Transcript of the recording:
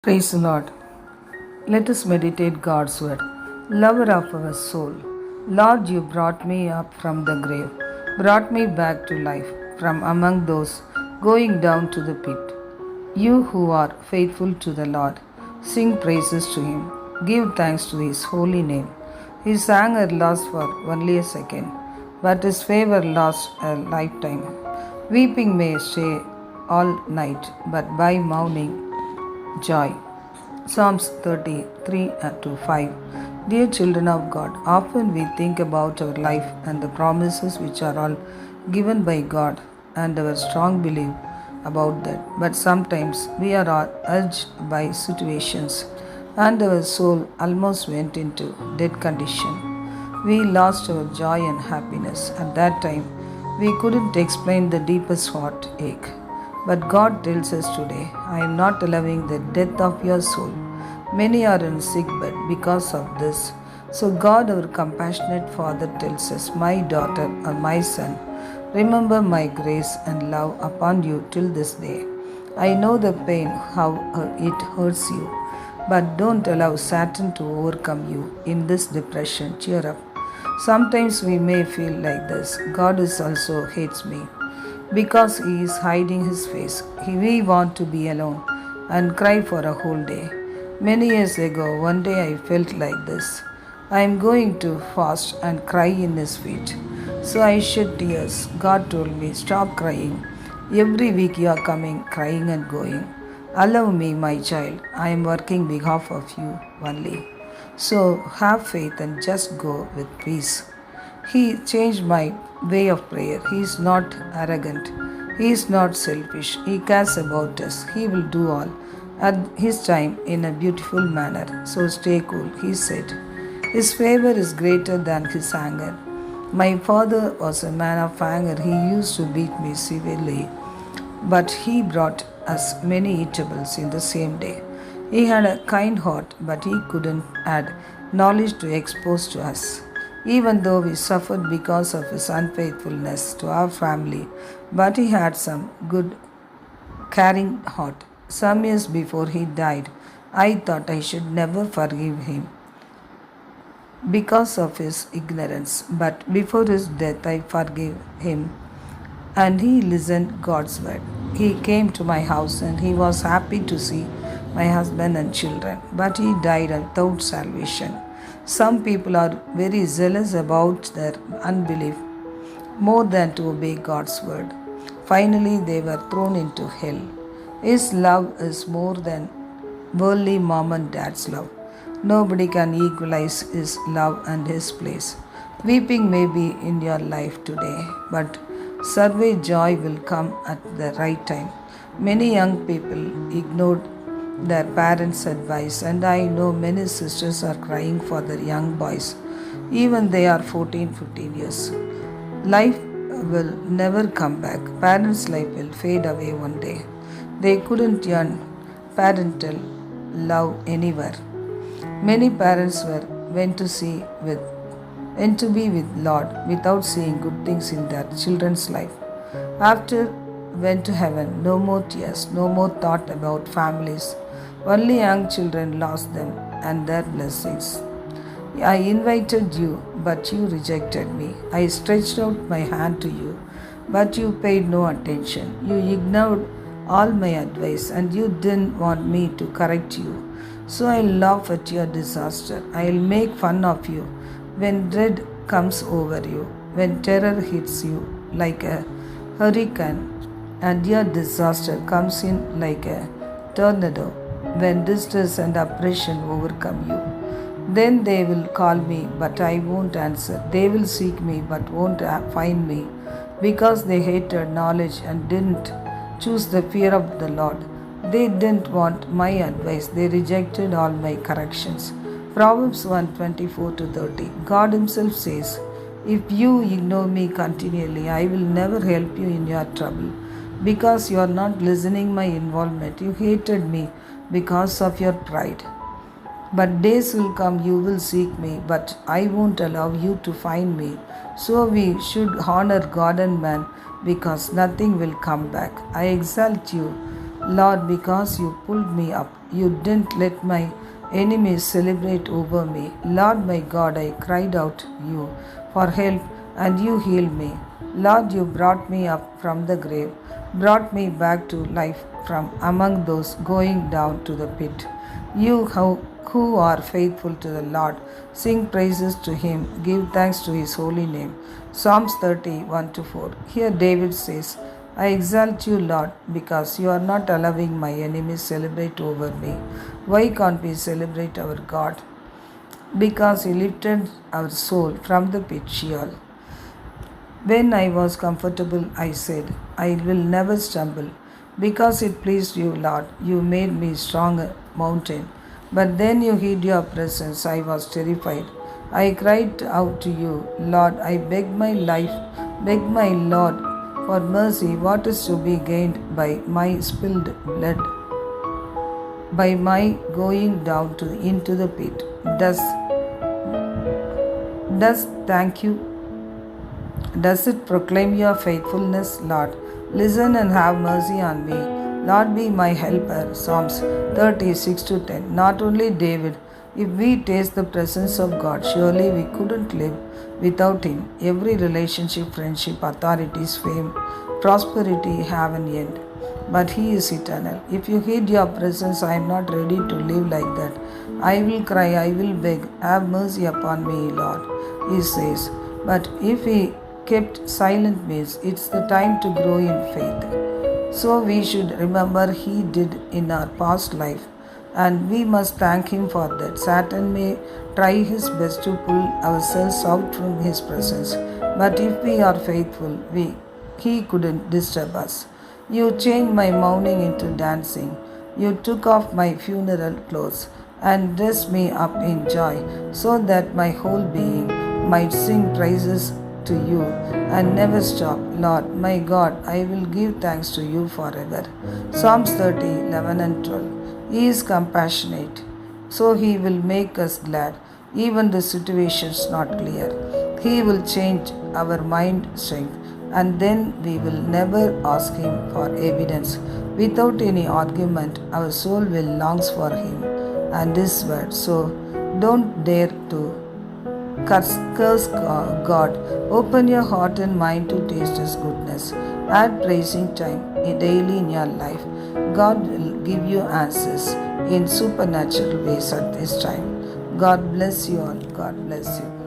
Praise the Lord. Let us meditate God's word. Lover of our soul, Lord, you brought me up from the grave, brought me back to life from among those going down to the pit. You who are faithful to the Lord, sing praises to him, give thanks to his holy name. His anger lasts for only a second, but his favor lasts a lifetime. Weeping may stay all night, but by morning, joy. Psalms 33 to 5. Dear children of God, often we think about our life and the promises which are all given by God and our strong belief about that. But sometimes we are urged by situations and our soul almost went into dead condition. We lost our joy and happiness. At that time, we couldn't explain the deepest heartache. But God tells us today, I am not allowing the death of your soul. Many are in sick bed because of this. So God, our compassionate Father, tells us, my daughter or my son, remember my grace and love upon you till this day. I know the pain, how it hurts you, but don't allow Satan to overcome you in this depression. Cheer up. Sometimes we may feel like this. God is also hates me because he is hiding his face. We want to be alone and cry for a whole day. Many years ago, one day I felt like this. I am going to fast and cry in his feet. So I shed tears. God told me, stop crying. Every week you are coming, crying and going. Allow me, my child. I am working behalf of you only. So have faith and just go with peace. He changed my way of prayer. He is not arrogant. He is not selfish. He cares about us. He will do all at his time in a beautiful manner. So stay cool, he said. His favor is greater than his anger. My father was a man of anger. He used to beat me severely, but he brought us many eatables in the same day. He had a kind heart, but he couldn't add knowledge to expose to us. Even though we suffered because of his unfaithfulness to our family, but he had some good, caring heart. Some years before he died, I thought I should never forgive him because of his ignorance. But before his death, I forgave him, and he listened God's word. He came to my house, and he was happy to see my husband and children, but he died without salvation. Some people are very zealous about their unbelief more than to obey God's word. Finally, they were thrown into hell. His love is more than worldly mom and dad's love. Nobody can equalize his love and his place. Weeping may be in your life today, but survey joy will come at the right time. Many young people ignored their parents' advice, and I know many sisters are crying for their young boys, even they are 14, 15 years. Life will never come back. Parents' life will fade away one day. They couldn't earn parental love anywhere. Many parents went to be with Lord without seeing good things in their children's life. After went to heaven, no more tears, no more thought about families. Only young children lost them and their blessings. I invited you, but you rejected me. I stretched out my hand to you, but you paid no attention. You ignored all my advice, and you didn't want me to correct you. So I laugh at your disaster. I'll make fun of you when dread comes over you, when terror hits you like a hurricane, and your disaster comes in like a tornado, when distress and oppression overcome you. Then they will call me, but I won't answer. They will seek me, but won't find me, because they hated knowledge and didn't choose the fear of the Lord. They didn't want my advice. They rejected all my corrections. Proverbs 1:24 to 30. God himself says, if you ignore me continually, I will never help you in your trouble. Because you are not listening my involvement, you hated me because of your pride. But days will come, you will seek me, but I won't allow you to find me. So we should honor God and man, because nothing will come back. I exalt you Lord, because you pulled me up, you didn't let my enemies celebrate over me. Lord my God, I cried out to you for help and you healed me. Lord, you brought me up from the grave, brought me back to life from among those going down to the pit. You who are faithful to the Lord, sing praises to him, give thanks to his holy name. Psalms 31 to 4. Here David says, I exalt you, Lord, because you are not allowing my enemies celebrate over me. Why can't we celebrate our God? Because he lifted our soul from the pit Sheol. When I was comfortable, I said, I will never stumble. Because it pleased you, Lord, you made me stronger mountain. But then you hid your presence, I was terrified. I cried out to you, Lord, I begged my life, begged my Lord for mercy. What is to be gained by my spilled blood, by my going down into the pit? Does thank you does it proclaim your faithfulness, Lord? Listen and have mercy on me. Lord, be my helper. Psalms 36 to 10. Not only David, if we taste the presence of God, surely we couldn't live without him. Every relationship, friendship, authorities, fame, prosperity have an end. But he is eternal. If you hid your presence, I am not ready to live like that. I will cry, I will beg, have mercy upon me, Lord. He says, but if he kept silent means it's the time to grow in faith. So we should remember he did in our past life and we must thank him for that. Satan may try his best to pull ourselves out from his presence, but if we are faithful, he couldn't disturb us. You changed my mourning into dancing. You took off my funeral clothes and dressed me up in joy so that my whole being might sing praises to you and never stop. Lord, my God, I will give thanks to you forever. Psalms 30, 11 and 12. He is compassionate, so he will make us glad, even the situations not clear. He will change our mind strength, and then we will never ask him for evidence. Without any argument, our soul will longs for him and his word. So don't dare to curse God. Open your heart and mind to taste his goodness. Add praising time daily in your life. God will give you answers in supernatural ways at this time. God bless you all. God bless you.